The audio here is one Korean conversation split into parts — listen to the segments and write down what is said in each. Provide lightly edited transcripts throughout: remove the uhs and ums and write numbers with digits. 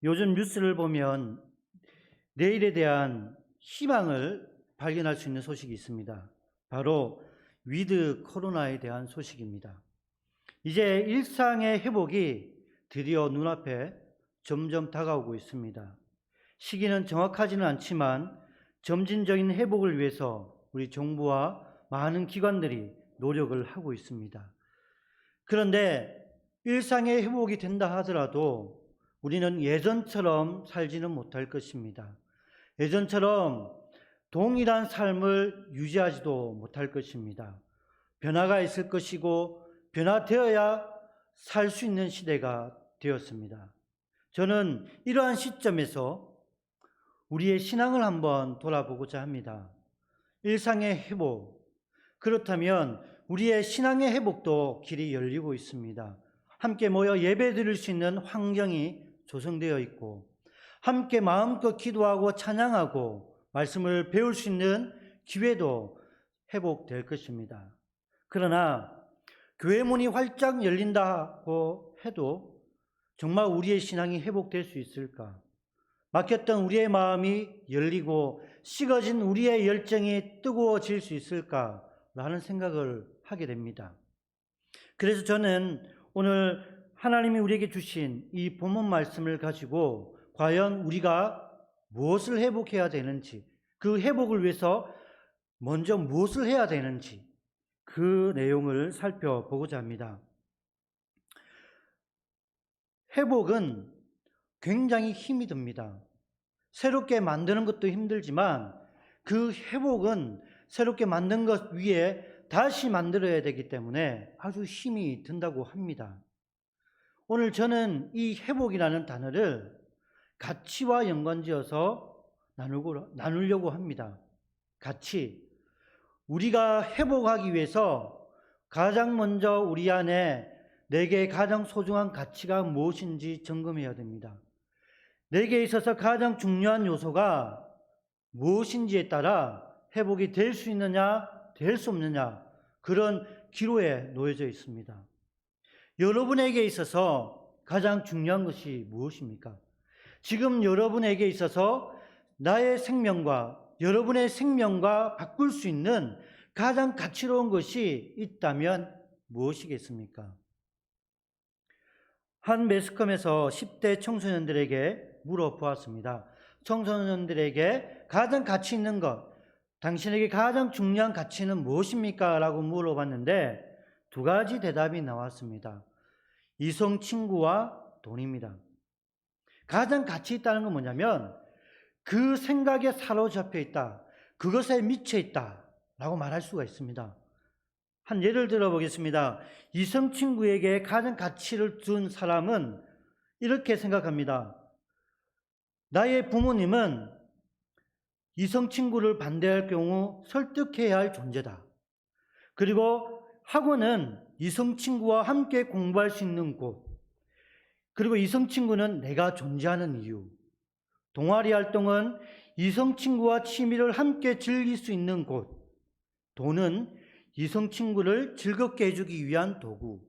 요즘 뉴스를 보면 내일에 대한 희망을 발견할 수 있는 소식이 있습니다. 바로 위드 코로나에 대한 소식입니다. 이제 일상의 회복이 드디어 눈앞에 점점 다가오고 있습니다. 시기는 정확하지는 않지만 점진적인 회복을 위해서 우리 정부와 많은 기관들이 노력을 하고 있습니다. 그런데 일상의 회복이 된다 하더라도 우리는 예전처럼 살지는 못할 것입니다. 예전처럼 동일한 삶을 유지하지도 못할 것입니다. 변화가 있을 것이고 변화되어야 살 수 있는 시대가 되었습니다. 저는 이러한 시점에서 우리의 신앙을 한번 돌아보고자 합니다. 일상의 회복, 그렇다면 우리의 신앙의 회복도 길이 열리고 있습니다. 함께 모여 예배 드릴 수 있는 환경이 조성되어 있고 함께 마음껏 기도하고 찬양하고 말씀을 배울 수 있는 기회도 회복될 것입니다. 그러나 교회 문이 활짝 열린다고 해도 정말 우리의 신앙이 회복될 수 있을까? 막혔던 우리의 마음이 열리고 식어진 우리의 열정이 뜨거워질 수 있을까? 라는 생각을 하게 됩니다. 그래서 저는 오늘 하나님이 우리에게 주신 이 본문 말씀을 가지고 과연 우리가 무엇을 회복해야 되는지, 그 회복을 위해서 먼저 무엇을 해야 되는지 그 내용을 살펴보고자 합니다. 회복은 굉장히 힘이 듭니다. 새롭게 만드는 것도 힘들지만 그 회복은 새롭게 만든 것 위에 다시 만들어야 되기 때문에 아주 힘이 든다고 합니다. 오늘 저는 이 회복이라는 단어를 가치와 연관지어서 나누려고 합니다. 가치. 우리가 회복하기 위해서 가장 먼저 우리 안에 내게 가장 소중한 가치가 무엇인지 점검해야 됩니다. 내게 있어서 가장 중요한 요소가 무엇인지에 따라 회복이 될 수 있느냐, 될 수 없느냐, 그런 기로에 놓여져 있습니다. 여러분에게 있어서 가장 중요한 것이 무엇입니까? 지금 여러분에게 있어서 나의 생명과 여러분의 생명과 바꿀 수 있는 가장 가치로운 것이 있다면 무엇이겠습니까? 한 매스컴에서 10대 청소년들에게 물어보았습니다. 청소년들에게 가장 가치 있는 것, 당신에게 가장 중요한 가치는 무엇입니까? 라고 물어봤는데 두 가지 대답이 나왔습니다. 이성 친구와 돈입니다. 가장 가치 있다는 건 뭐냐면 그 생각에 사로잡혀 있다, 그것에 미쳐 있다 라고 말할 수가 있습니다. 한 예를 들어보겠습니다. 이성 친구에게 가장 가치를 둔 사람은 이렇게 생각합니다. 나의 부모님은 이성 친구를 반대할 경우 설득해야 할 존재다. 그리고 학원은 이성 친구와 함께 공부할 수 있는 곳, 그리고 이성 친구는 내가 존재하는 이유, 동아리 활동은 이성 친구와 취미를 함께 즐길 수 있는 곳, 돈은 이성 친구를 즐겁게 해주기 위한 도구,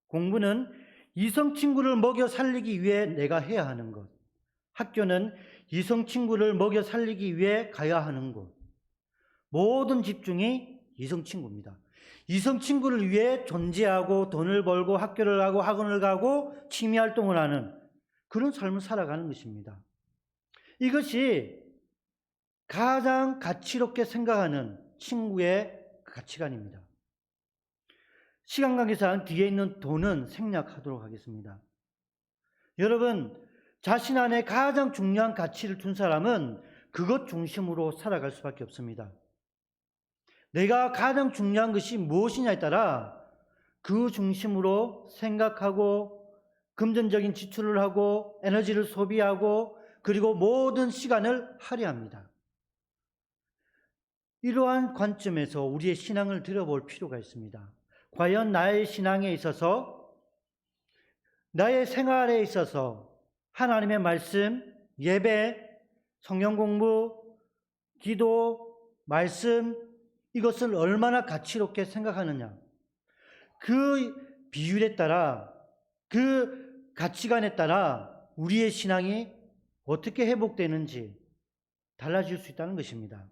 공부는 이성 친구를 먹여 살리기 위해 내가 해야 하는 것, 학교는 이성 친구를 먹여 살리기 위해 가야 하는 곳, 모든 집중이 이성 친구입니다. 이성 친구를 위해 존재하고 돈을 벌고 학교를 가고 학원을 가고 취미 활동을 하는 그런 삶을 살아가는 것입니다. 이것이 가장 가치롭게 생각하는 친구의 가치관입니다. 시간 관계상 뒤에 있는 돈은 생략하도록 하겠습니다. 여러분, 자신 안에 가장 중요한 가치를 둔 사람은 그것 중심으로 살아갈 수밖에 없습니다. 내가 가장 중요한 것이 무엇이냐에 따라 그 중심으로 생각하고 금전적인 지출을 하고 에너지를 소비하고 그리고 모든 시간을 할애합니다. 이러한 관점에서 우리의 신앙을 들여볼 필요가 있습니다. 과연 나의 신앙에 있어서, 나의 생활에 있어서 하나님의 말씀, 예배, 성경 공부, 기도, 말씀, 이것을 얼마나 가치롭게 생각하느냐, 그 비율에 따라, 그 가치관에 따라 우리의 신앙이 어떻게 회복되는지 달라질 수 있다는 것입니다.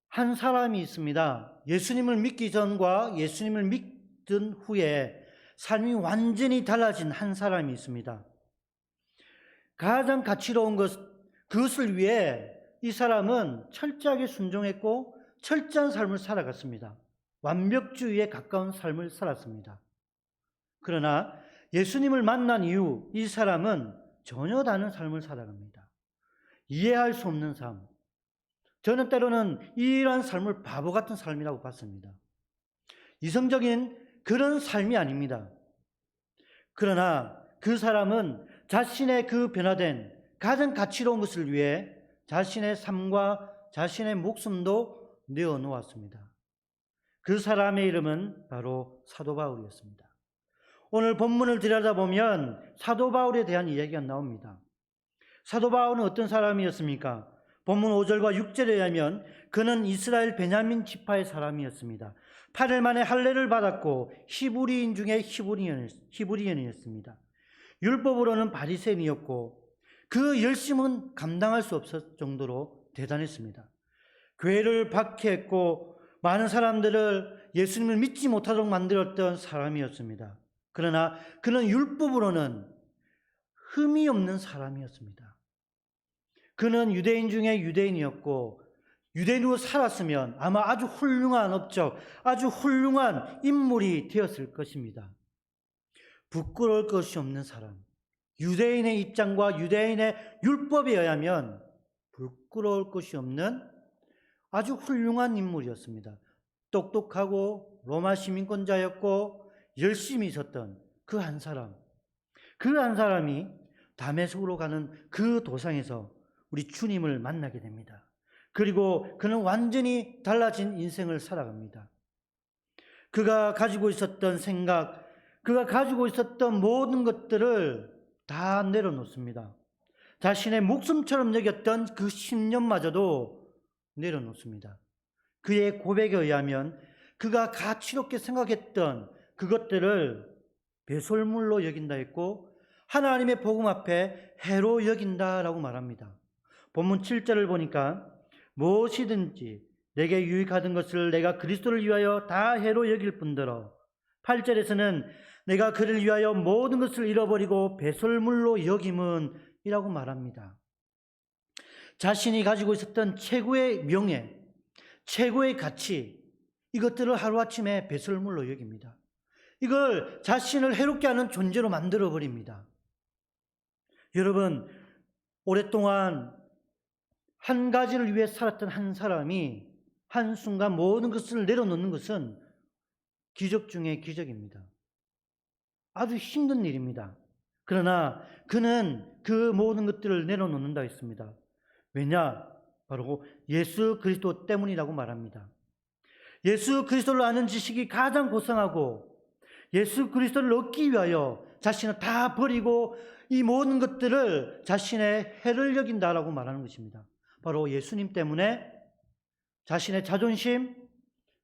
한 사람이 있습니다. 예수님을 믿기 전과 예수님을 믿은 후에 삶이 완전히 달라진 한 사람이 있습니다. 가장 가치로운 그것을 위해 이 사람은 철저하게 순종했고 철저한 삶을 살아갔습니다. 완벽주의에 가까운 삶을 살았습니다. 그러나 예수님을 만난 이후 이 사람은 전혀 다른 삶을 살아갑니다. 이해할 수 없는 삶. 저는 때로는 이러한 삶을 바보 같은 삶이라고 봤습니다. 이성적인 그런 삶이 아닙니다. 그러나 그 사람은 자신의 그 변화된 가장 가치로운 것을 위해 자신의 삶과 자신의 목숨도 내어놓았습니다. 그 사람의 이름은 바로 사도 바울이었습니다. 오늘 본문을 들여다보면 사도 바울에 대한 이야기가 나옵니다. 사도 바울은 어떤 사람이었습니까? 본문 5절과 6절에 의하면 그는 이스라엘 베냐민 지파의 사람이었습니다. 8일 만에 할례를 받았고 히브리인 중에 히브리인이었습니다. 율법으로는 바리새인이었고 그 열심은 감당할 수 없을 정도로 대단했습니다. 교회를 박해했고 많은 사람들을 예수님을 믿지 못하도록 만들었던 사람이었습니다. 그러나 그는 율법으로는 흠이 없는 사람이었습니다. 그는 유대인 중에 유대인이었고 유대인으로 살았으면 아마 아주 훌륭한 업적, 아주 훌륭한 인물이 되었을 것입니다. 부끄러울 것이 없는 사람, 유대인의 입장과 유대인의 율법에 의하면 부끄러울 것이 없는 아주 훌륭한 인물이었습니다. 똑똑하고 로마 시민권자였고 열심히 있었던 그 한 사람, 그 한 사람이 다메섹으로 가는 그 도상에서 우리 주님을 만나게 됩니다. 그리고 그는 완전히 달라진 인생을 살아갑니다. 그가 가지고 있었던 생각, 그가 가지고 있었던 모든 것들을 다 내려놓습니다. 자신의 목숨처럼 여겼던 그 신념마저도 내려놓습니다. 그의 고백에 의하면 그가 가치롭게 생각했던 그것들을 배설물로 여긴다 했고 하나님의 복음 앞에 해로 여긴다라고 말합니다. 본문 7절을 보니까 무엇이든지 내게 유익하던 것을 내가 그리스도를 위하여 다 해로 여길 뿐더러 8절에서는 내가 그를 위하여 모든 것을 잃어버리고 배설물로 여김은 이라고 말합니다. 자신이 가지고 있었던 최고의 명예, 최고의 가치, 이것들을 하루아침에 배설물로 여깁니다. 이걸 자신을 해롭게 하는 존재로 만들어버립니다. 여러분, 오랫동안 한 가지를 위해 살았던 한 사람이 한순간 모든 것을 내려놓는 것은 기적 중에 기적입니다. 아주 힘든 일입니다. 그러나 그는 그 모든 것들을 내려놓는다 했습니다. 왜냐? 바로 예수 그리스도 때문이라고 말합니다. 예수 그리스도를 아는 지식이 가장 고상하고 예수 그리스도를 얻기 위하여 자신을 다 버리고 이 모든 것들을 자신의 해를 여긴다라고 말하는 것입니다. 바로 예수님 때문에 자신의 자존심,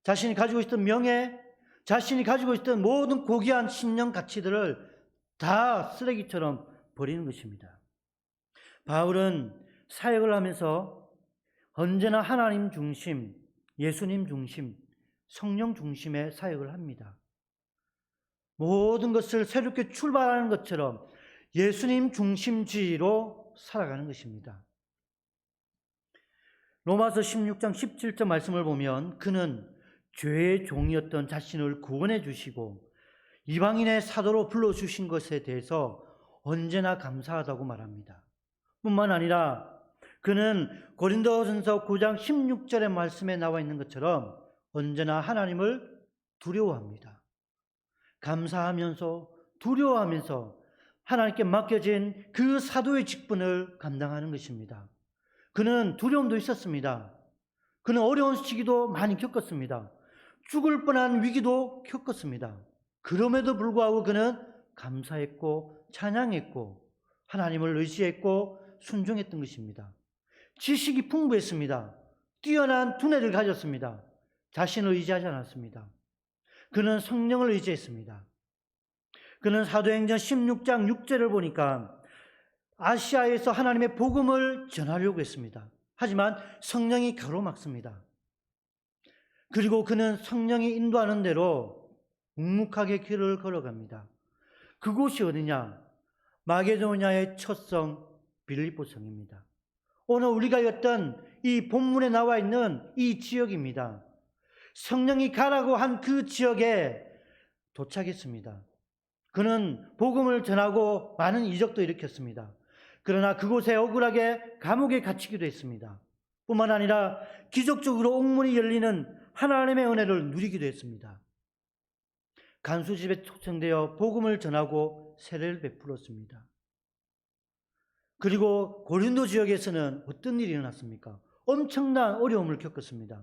자신이 가지고 있던 명예, 자신이 가지고 있던 모든 고귀한 신념 가치들을 다 쓰레기처럼 버리는 것입니다. 바울은 사역을 하면서 언제나 하나님 중심, 예수님 중심, 성령 중심의 사역을 합니다. 모든 것을 새롭게 출발하는 것처럼 예수님 중심주의로 살아가는 것입니다. 로마서 16장 17절 말씀을 보면 그는 죄의 종이었던 자신을 구원해 주시고 이방인의 사도로 불러주신 것에 대해서 언제나 감사하다고 말합니다. 뿐만 아니라 그는 고린도전서 9장 16절의 말씀에 나와 있는 것처럼 언제나 하나님을 두려워합니다. 감사하면서 두려워하면서 하나님께 맡겨진 그 사도의 직분을 감당하는 것입니다. 그는 두려움도 있었습니다. 그는 어려운 시기도 많이 겪었습니다. 죽을 뻔한 위기도 겪었습니다. 그럼에도 불구하고 그는 감사했고 찬양했고 하나님을 의지했고 순종했던 것입니다. 지식이 풍부했습니다. 뛰어난 두뇌를 가졌습니다. 자신을 의지하지 않았습니다. 그는 성령을 의지했습니다. 그는 사도행전 16장 6절을 보니까 아시아에서 하나님의 복음을 전하려고 했습니다. 하지만 성령이 가로막습니다. 그리고 그는 성령이 인도하는 대로 묵묵하게 길을 걸어갑니다. 그곳이 어디냐? 마게도냐의 첫 성 빌립보 성입니다. 오늘 우리가 읽었던 이 본문에 나와 있는 이 지역입니다. 성령이 가라고 한 그 지역에 도착했습니다. 그는 복음을 전하고 많은 이적도 일으켰습니다. 그러나 그곳에 억울하게 감옥에 갇히기도 했습니다. 뿐만 아니라 기적적으로 옥문이 열리는 하나님의 은혜를 누리기도 했습니다. 간수집에 초청되어 복음을 전하고 세례를 베풀었습니다. 그리고 고린도 지역에서는 어떤 일이 일어났습니까? 엄청난 어려움을 겪었습니다.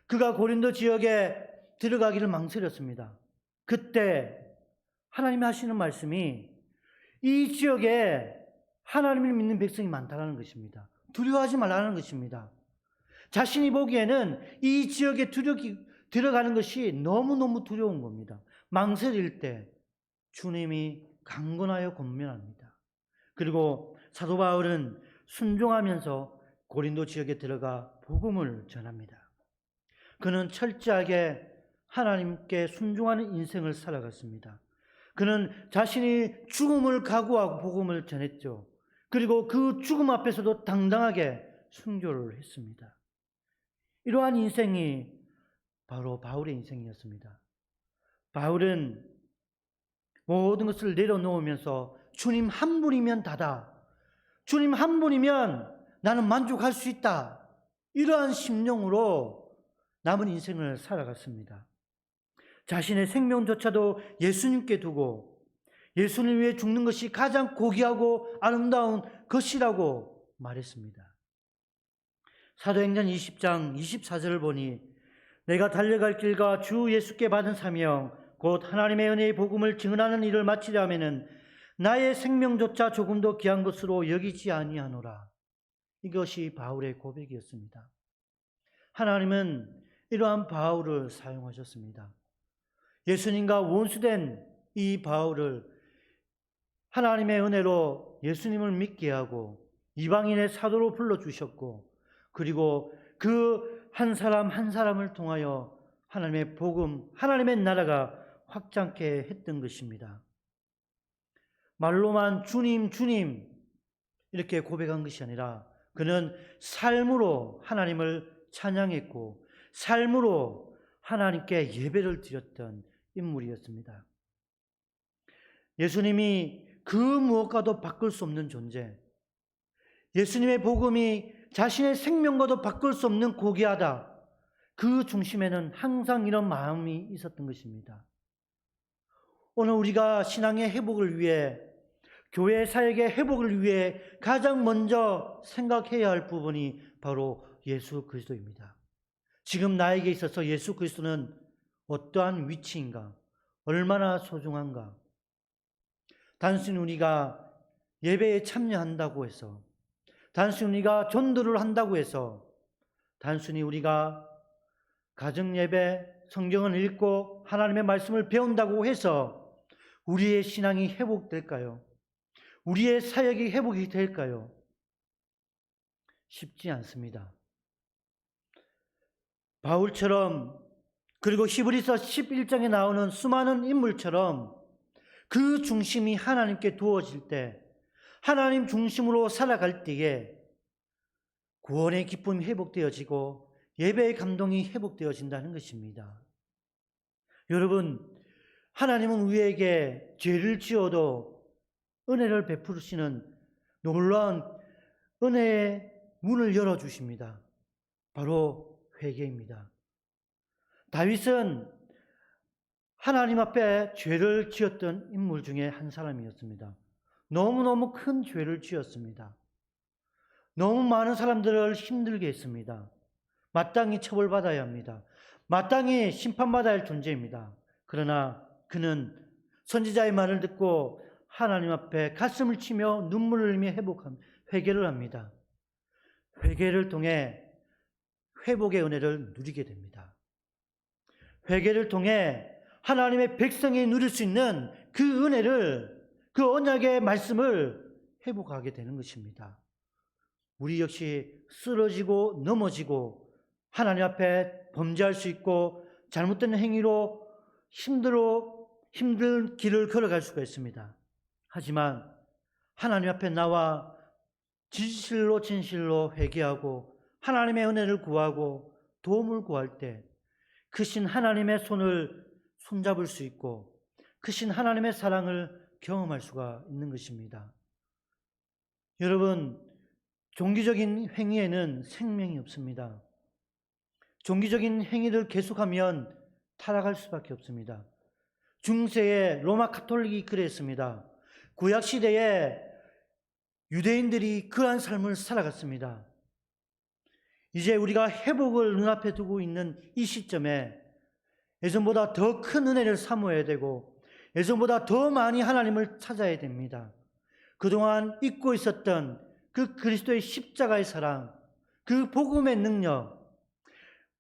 그가 고린도 지역에 들어가기를 망설였습니다. 그때 하나님이 하시는 말씀이 이 지역에 하나님을 믿는 백성이 많다는 것입니다. 두려워하지 말라는 것입니다. 자신이 보기에는 이 지역에 들어가는 것이 너무너무 두려운 겁니다. 망설일 때 주님이 강권하여 권면합니다. 그리고 사도 바울은 순종하면서 고린도 지역에 들어가 복음을 전합니다. 그는 철저하게 하나님께 순종하는 인생을 살아갔습니다. 그는 자신이 죽음을 각오하고 복음을 전했죠. 그리고 그 죽음 앞에서도 당당하게 순교를 했습니다. 이러한 인생이 바로 바울의 인생이었습니다. 바울은 모든 것을 내려놓으면서 주님 한 분이면 다다. 주님 한 분이면 나는 만족할 수 있다. 이러한 심령으로 남은 인생을 살아갔습니다. 자신의 생명조차도 예수님께 두고 예수님을 위해 죽는 것이 가장 고귀하고 아름다운 것이라고 말했습니다. 사도행전 20장 24절을 보니 내가 달려갈 길과 주 예수께 받은 사명 곧 하나님의 은혜의 복음을 증언하는 일을 마치려 하면은 나의 생명조차 조금도 귀한 것으로 여기지 아니하노라. 이것이 바울의 고백이었습니다. 하나님은 이러한 바울을 사용하셨습니다. 예수님과 원수된 이 바울을 하나님의 은혜로 예수님을 믿게 하고 이방인의 사도로 불러주셨고 그리고 그 한 사람 한 사람을 통하여 하나님의 복음, 하나님의 나라가 확장케 했던 것입니다. 말로만 주님, 주님 이렇게 고백한 것이 아니라 그는 삶으로 하나님을 찬양했고 삶으로 하나님께 예배를 드렸던 인물이었습니다. 예수님이 그 무엇과도 바꿀 수 없는 존재, 예수님의 복음이 자신의 생명과도 바꿀 수 없는 고귀하다. 그 중심에는 항상 이런 마음이 있었던 것입니다. 오늘 우리가 신앙의 회복을 위해, 교회 사역의 회복을 위해 가장 먼저 생각해야 할 부분이 바로 예수 그리스도입니다. 지금 나에게 있어서 예수 그리스도는 어떠한 위치인가? 얼마나 소중한가? 단순히 우리가 예배에 참여한다고 해서, 단순히 우리가 전도를 한다고 해서, 단순히 우리가 가정예배, 성경을 읽고 하나님의 말씀을 배운다고 해서 우리의 신앙이 회복될까요? 우리의 사역이 회복이 될까요? 쉽지 않습니다. 바울처럼 그리고 히브리서 11장에 나오는 수많은 인물처럼 그 중심이 하나님께 두어질 때, 하나님 중심으로 살아갈 때에 구원의 기쁨이 회복되어지고 예배의 감동이 회복되어진다는 것입니다. 여러분, 하나님은 우리에게 죄를 지어도 은혜를 베푸시는 놀라운 은혜의 문을 열어주십니다. 바로 회개입니다. 다윗은 하나님 앞에 죄를 지었던 인물 중에 한 사람이었습니다. 너무너무 큰 죄를 지었습니다. 너무 많은 사람들을 힘들게 했습니다. 마땅히 처벌받아야 합니다. 마땅히 심판받아야 할 존재입니다. 그러나 그는 선지자의 말을 듣고 하나님 앞에 가슴을 치며 눈물을 흘리며 회개를 합니다. 회개를 통해 회복의 은혜를 누리게 됩니다. 회개를 통해 하나님의 백성이 누릴 수 있는 그 은혜를, 그 언약의 말씀을 회복하게 되는 것입니다. 우리 역시 쓰러지고 넘어지고 하나님 앞에 범죄할 수 있고 잘못된 행위로 힘든 길을 걸어갈 수가 있습니다. 하지만 하나님 앞에 나와 진실로 회개하고 하나님의 은혜를 구하고 도움을 구할 때 크신 하나님의 손을 손잡을 수 있고 크신 하나님의 사랑을 경험할 수가 있는 것입니다. 여러분, 종교적인 행위에는 생명이 없습니다. 종교적인 행위를 계속하면 타락할 수밖에 없습니다. 중세의 로마 가톨릭이 그랬습니다. 구약시대에 유대인들이 그러한 삶을 살아갔습니다. 이제 우리가 회복을 눈앞에 두고 있는 이 시점에 예전보다 더 큰 은혜를 사모해야 되고 예전보다 더 많이 하나님을 찾아야 됩니다. 그동안 잊고 있었던 그 그리스도의 십자가의 사랑, 그 복음의 능력,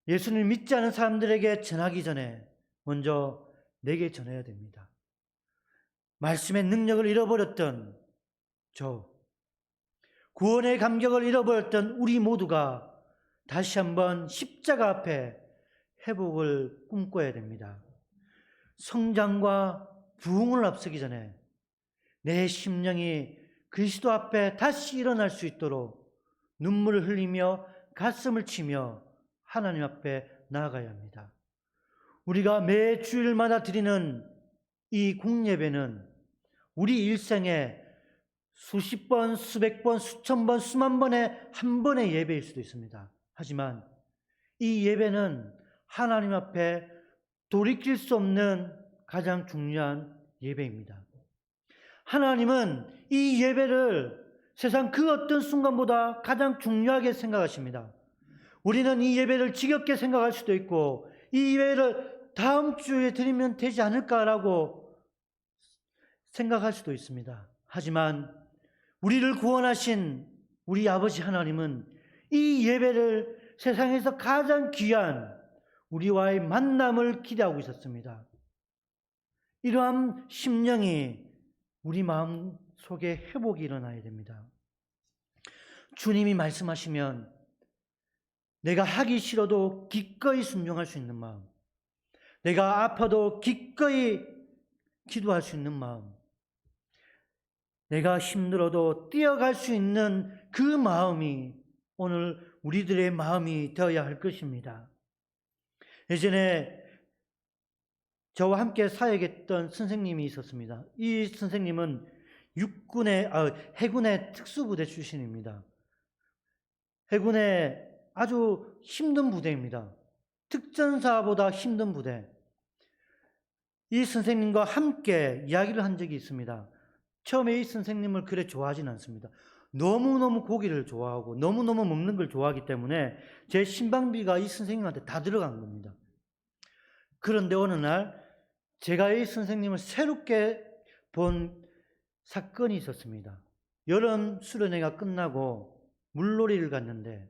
예수님을 믿지 않은 사람들에게 전하기 전에 먼저 내게 전해야 됩니다. 말씀의 능력을 잃어버렸던 저, 구원의 감격을 잃어버렸던 우리 모두가 다시 한번 십자가 앞에 회복을 꿈꿔야 됩니다. 성장과 부흥을 앞서기 전에 내 심령이 그리스도 앞에 다시 일어날 수 있도록 눈물을 흘리며 가슴을 치며 하나님 앞에 나아가야 합니다. 우리가 매 주일마다 드리는 이 공예배는 우리 일생에 수십 번, 수백 번, 수천 번, 수만 번의 한 번의 예배일 수도 있습니다. 하지만 이 예배는 하나님 앞에 돌이킬 수 없는 가장 중요한 예배입니다. 하나님은 이 예배를 세상 그 어떤 순간보다 가장 중요하게 생각하십니다. 우리는 이 예배를 지겹게 생각할 수도 있고 이 예배를 다음 주에 드리면 되지 않을까라고 생각할 수도 있습니다. 하지만 우리를 구원하신 우리 아버지 하나님은 이 예배를 세상에서 가장 귀한 우리와의 만남을 기대하고 있었습니다. 이러한 심령이 우리 마음 속에 회복이 일어나야 됩니다. 주님이 말씀하시면 내가 하기 싫어도 기꺼이 순종할 수 있는 마음, 내가 아파도 기꺼이 기도할 수 있는 마음, 내가 힘들어도 뛰어갈 수 있는 그 마음이 오늘 우리들의 마음이 되어야 할 것입니다. 예전에 저와 함께 사역했던 선생님이 있었습니다. 이 선생님은 해군의 특수부대 출신입니다. 해군의 아주 힘든 부대입니다. 특전사보다 힘든 부대. 이 선생님과 함께 이야기를 한 적이 있습니다. 처음에 이 선생님을 그래 좋아하진 않습니다. 너무너무 고기를 좋아하고 너무너무 먹는 걸 좋아하기 때문에 제 신방비가 이 선생님한테 다 들어간 겁니다. 그런데 어느 날 제가 이 선생님을 새롭게 본 사건이 있었습니다. 여름 수련회가 끝나고 물놀이를 갔는데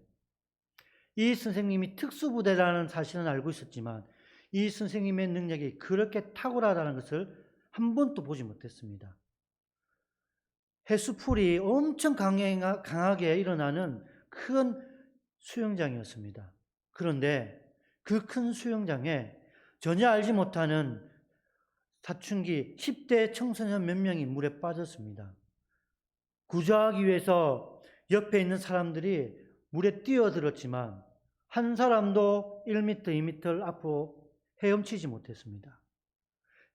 이 선생님이 특수부대라는 사실은 알고 있었지만 이 선생님의 능력이 그렇게 탁월하다는 것을 한 번도 보지 못했습니다. 해수풀이 엄청 강하게 일어나는 큰 수영장이었습니다. 그런데 그 큰 수영장에 전혀 알지 못하는 사춘기 10대 청소년 몇 명이 물에 빠졌습니다. 구조하기 위해서 옆에 있는 사람들이 물에 뛰어들었지만 한 사람도 1m, 2m 앞으로 헤엄치지 못했습니다.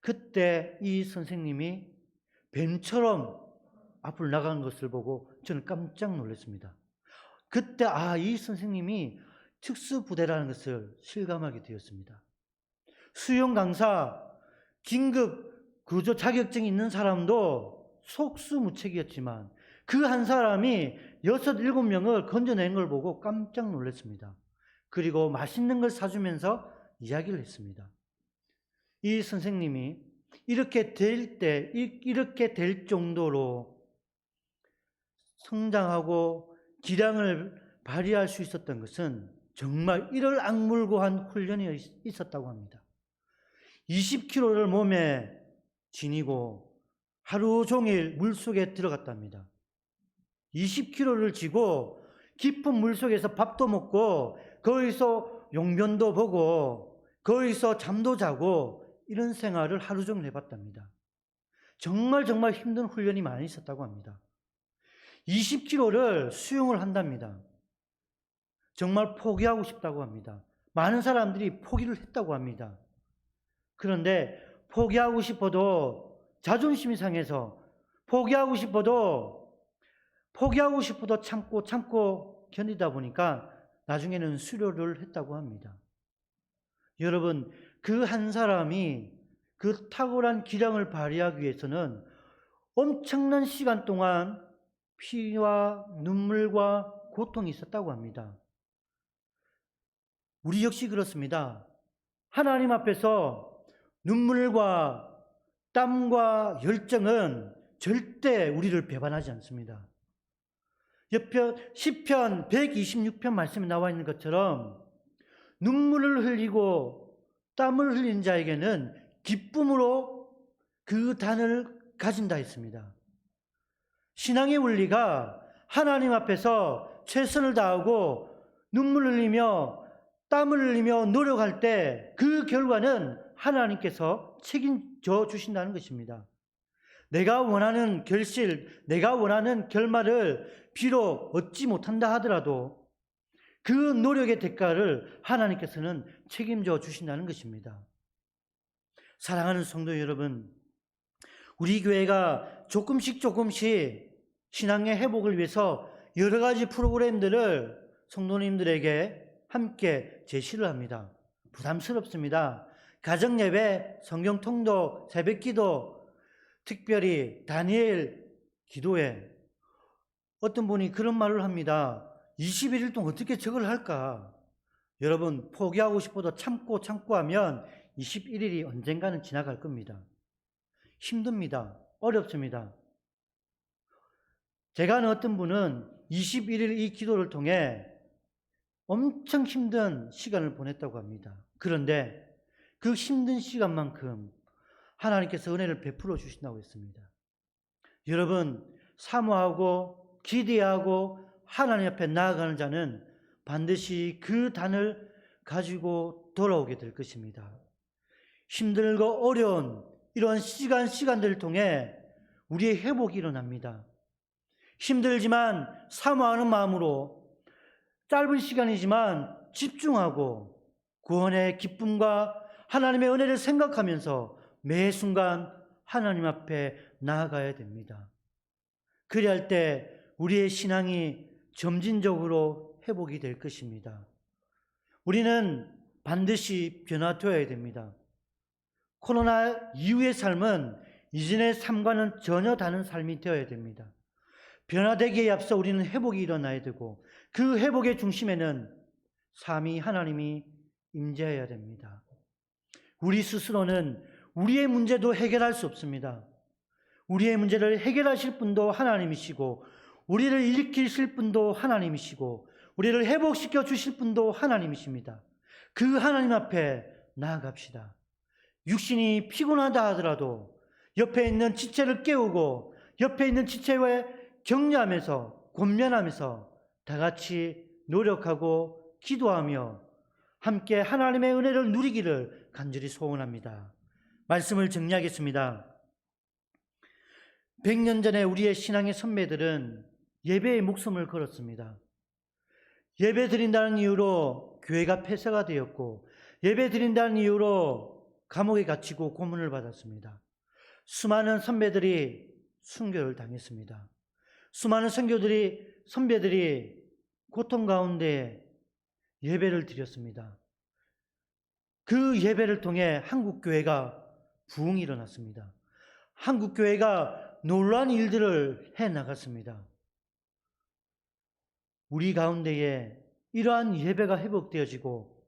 그때 이 선생님이 뱀처럼 앞으로 나간 것을 보고 저는 깜짝 놀랐습니다. 그때 이 선생님이 특수부대라는 것을 실감하게 되었습니다. 수영 강사, 긴급 구조 자격증이 있는 사람도 속수무책이었지만 그 한 사람이 6, 7명을 건져낸 걸 보고 깜짝 놀랐습니다. 그리고 맛있는 걸 사주면서 이야기를 했습니다. 이 선생님이 이렇게 될 정도로 성장하고 기량을 발휘할 수 있었던 것은 정말 이를 악물고 한 훈련이 있었다고 합니다. 20kg를 몸에 지니고 하루 종일 물속에 들어갔답니다. 20kg를 지고 깊은 물속에서 밥도 먹고 거기서 용변도 보고 거기서 잠도 자고 이런 생활을 하루 종일 해봤답니다. 정말 힘든 훈련이 많이 있었다고 합니다. 20kg를 수영을 한답니다. 정말 포기하고 싶다고 합니다. 많은 사람들이 포기를 했다고 합니다. 그런데 포기하고 싶어도 자존심이 상해서 포기하고 싶어도 참고 견디다 보니까 나중에는 수료를 했다고 합니다. 여러분, 그 한 사람이 그 탁월한 기량을 발휘하기 위해서는 엄청난 시간 동안 피와 눈물과 고통이 있었다고 합니다. 우리 역시 그렇습니다. 하나님 앞에서 눈물과 땀과 열정은 절대 우리를 배반하지 않습니다. 시편 126편 말씀에 나와 있는 것처럼 눈물을 흘리고 땀을 흘린 자에게는 기쁨으로 그 단을 가진다 했습니다. 신앙의 원리가 하나님 앞에서 최선을 다하고 눈물을 흘리며 땀을 흘리며 노력할 때 그 결과는 하나님께서 책임져 주신다는 것입니다. 내가 원하는 결실, 내가 원하는 결말을 비록 얻지 못한다 하더라도 그 노력의 대가를 하나님께서는 책임져 주신다는 것입니다. 사랑하는 성도 여러분, 우리 교회가 조금씩 신앙의 회복을 위해서 여러 가지 프로그램들을 성도님들에게 함께 제시를 합니다. 부담스럽습니다. 가정예배, 성경통독, 새벽기도, 특별히 다니엘 기도회. 어떤 분이 그런 말을 합니다. 21일 동안 어떻게 저걸 할까? 여러분, 포기하고 싶어도 참고 하면 21일이 언젠가는 지나갈 겁니다. 힘듭니다. 어렵습니다. 제가 아는 어떤 분은 21일 이 기도를 통해 엄청 힘든 시간을 보냈다고 합니다. 그런데 그 힘든 시간만큼 하나님께서 은혜를 베풀어 주신다고 했습니다. 여러분, 사모하고 기대하고 하나님 앞에 나아가는 자는 반드시 그 단을 가지고 돌아오게 될 것입니다. 힘들고 어려운 이런 시간들을 통해 우리의 회복이 일어납니다. 힘들지만 사모하는 마음으로 짧은 시간이지만 집중하고 구원의 기쁨과 하나님의 은혜를 생각하면서 매 순간 하나님 앞에 나아가야 됩니다. 그래야 할 때 우리의 신앙이 점진적으로 회복이 될 것입니다. 우리는 반드시 변화되어야 됩니다. 코로나 이후의 삶은 이전의 삶과는 전혀 다른 삶이 되어야 됩니다. 변화되기에 앞서 우리는 회복이 일어나야 되고 그 회복의 중심에는 삼위 하나님이 임재해야 됩니다. 우리 스스로는 우리의 문제도 해결할 수 없습니다. 우리의 문제를 해결하실 분도 하나님이시고 우리를 일으키실 분도 하나님이시고 우리를 회복시켜 주실 분도 하나님이십니다. 그 하나님 앞에 나아갑시다. 육신이 피곤하다 하더라도 옆에 있는 지체를 깨우고 옆에 있는 지체와 격려하면서 권면하면서 다 같이 노력하고 기도하며 함께 하나님의 은혜를 누리기를 간절히 소원합니다. 말씀을 정리하겠습니다. 100년 전에 우리의 신앙의 선배들은 예배에 목숨을 걸었습니다. 예배 드린다는 이유로 교회가 폐쇄가 되었고 예배 드린다는 이유로 감옥에 갇히고 고문을 받았습니다. 수많은 선배들이 순교를 당했습니다. 수많은 선배들이 고통 가운데 예배를 드렸습니다. 그 예배를 통해 한국교회가 부흥이 일어났습니다. 한국교회가 놀라운 일들을 해나갔습니다. 우리 가운데에 이러한 예배가 회복되어지고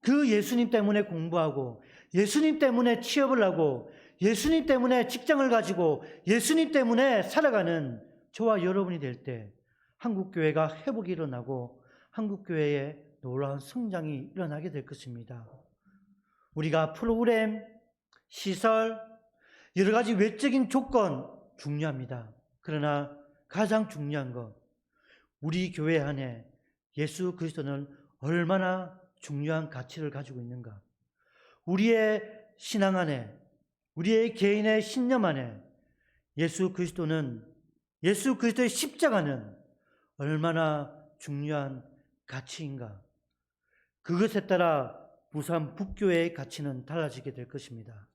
그 예수님 때문에 공부하고 예수님 때문에 취업을 하고 예수님 때문에 직장을 가지고 예수님 때문에 살아가는 저와 여러분이 될 때 한국교회가 회복이 일어나고 한국교회에 놀라운 성장이 일어나게 될 것입니다. 우리가 프로그램, 시설, 여러 가지 외적인 조건 중요합니다. 그러나 가장 중요한 것, 우리 교회 안에 예수 그리스도는 얼마나 중요한 가치를 가지고 있는가? 우리의 신앙 안에, 우리의 개인의 신념 안에 예수 그리스도의 십자가는 얼마나 중요한 가치인가? 그것에 따라 부산 북교회의 가치는 달라지게 될 것입니다.